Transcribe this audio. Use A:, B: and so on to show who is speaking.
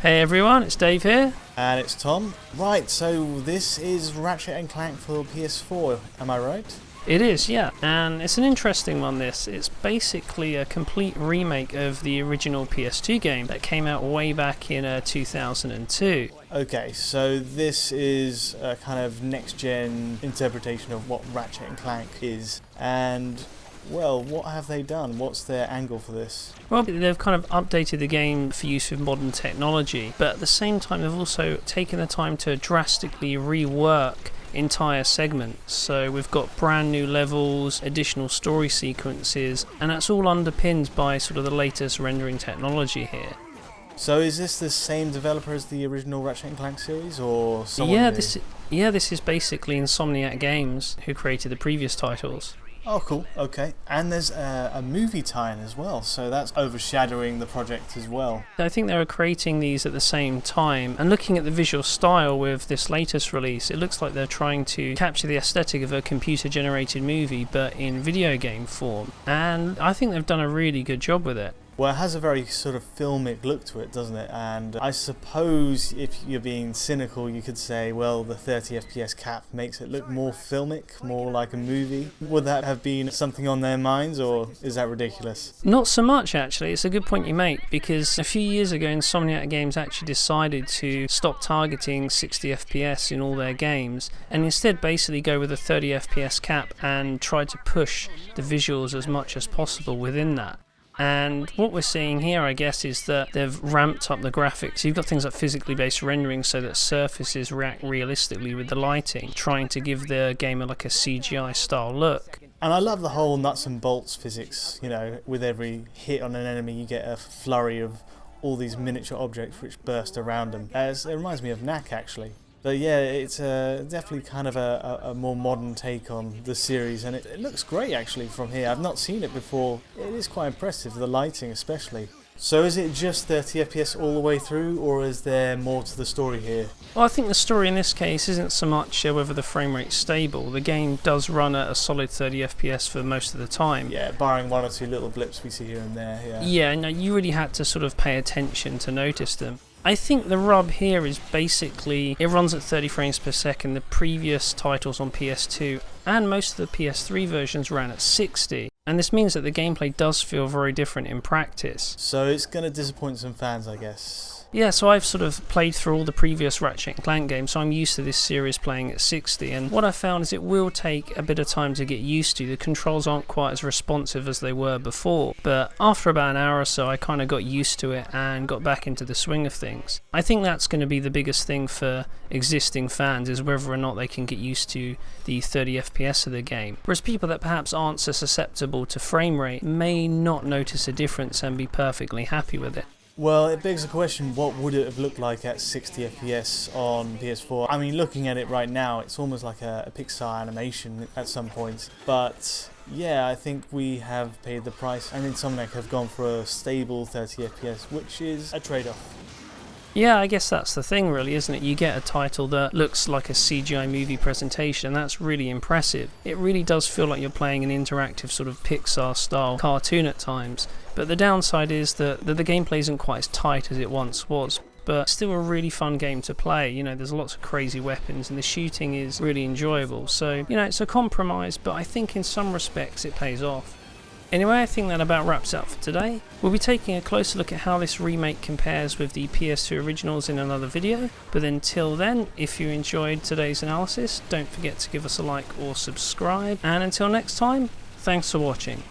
A: Hey everyone, it's Dave here.
B: And it's Tom. Right, so this is Ratchet and Clank for PS4, am I right?
A: It is, yeah, and it's an interesting one this. It's basically a complete remake of the original PS2 game that came out way back in 2002.
B: Okay, so this is a kind of next-gen interpretation of what Ratchet and Clank is, and well, what have they done? What's their angle for this?
A: Well, they've kind of updated the game for use with modern technology, but at the same time they've also taken the time to drastically rework entire segments. So we've got brand new levels, additional story sequences, and that's all underpinned by sort of the latest rendering technology here.
B: So is this the same developer as the original Ratchet and Clank series, or someone new?
A: This is basically Insomniac Games, who created the previous titles.
B: Oh, cool. Okay. And there's a movie tie-in as well, so that's overshadowing the project as well.
A: I think they were creating these at the same time, and looking at the visual style with this latest release, it looks like they're trying to capture the aesthetic of a computer-generated movie, but in video game form. And I think they've done a really good job with it.
B: Well, it has a very sort of filmic look to it, doesn't it? And I suppose if you're being cynical, you could say, well, the 30 FPS cap makes it look more filmic, more like a movie. Would that have been something on their minds, or is that ridiculous?
A: Not so much, actually. It's a good point you make, because a few years ago, Insomniac Games actually decided to stop targeting 60 FPS in all their games, and instead basically go with a 30 FPS cap and try to push the visuals as much as possible within that. And what we're seeing here, I guess, is that they've ramped up the graphics. You've got things like physically based rendering so that surfaces react realistically with the lighting, trying to give the gamer like a CGI style look.
B: And I love the whole nuts and bolts physics, you know, with every hit on an enemy you get a flurry of all these miniature objects which burst around them. It reminds me of Knack, actually. But yeah, it's definitely kind of a more modern take on the series, and it looks great actually from here. I've not seen it before. It is quite impressive, the lighting especially. So is it just 30 FPS all the way through, or is there more to the story here?
A: Well, I think the story in this case isn't so much whether the frame rate's stable. The game does run at a solid 30 FPS for most of the time.
B: Yeah, barring one or two little blips we see here and there, yeah.
A: Yeah, no, you really had to sort of pay attention to notice them. I think the rub here is basically it runs at 30 frames per second. The previous titles on PS2 and most of the PS3 versions ran at 60, and this means that the gameplay does feel very different in practice.
B: So it's going to disappoint some fans, I guess.
A: Yeah, so I've sort of played through all the previous Ratchet and Clank games, so I'm used to this series playing at 60, and what I found is it will take a bit of time to get used to. The controls aren't quite as responsive as they were before, but after about an hour or so I kind of got used to it and got back into the swing of things. I think that's going to be the biggest thing for existing fans, is whether or not they can get used to the 30 FPS of the game. Whereas people that perhaps aren't so susceptible to frame rate may not notice a difference and be perfectly happy with it.
B: Well, it begs the question, what would it have looked like at 60 FPS on PS4? I mean, looking at it right now, it's almost like a Pixar animation at some points. But yeah, I think we have paid the price, and Insomniac have gone for a stable 30 FPS, which is a trade-off.
A: Yeah, I guess that's the thing really, isn't it? You get a title that looks like a CGI movie presentation, and that's really impressive. It really does feel like you're playing an interactive sort of Pixar-style cartoon at times. But the downside is that the gameplay isn't quite as tight as it once was. But still a really fun game to play. You know, there's lots of crazy weapons and the shooting is really enjoyable. So, you know, it's a compromise, but I think in some respects it pays off. Anyway, I think that about wraps it up for today. We'll be taking a closer look at how this remake compares with the PS2 originals in another video. But until then, if you enjoyed today's analysis, don't forget to give us a like or subscribe. And until next time, thanks for watching.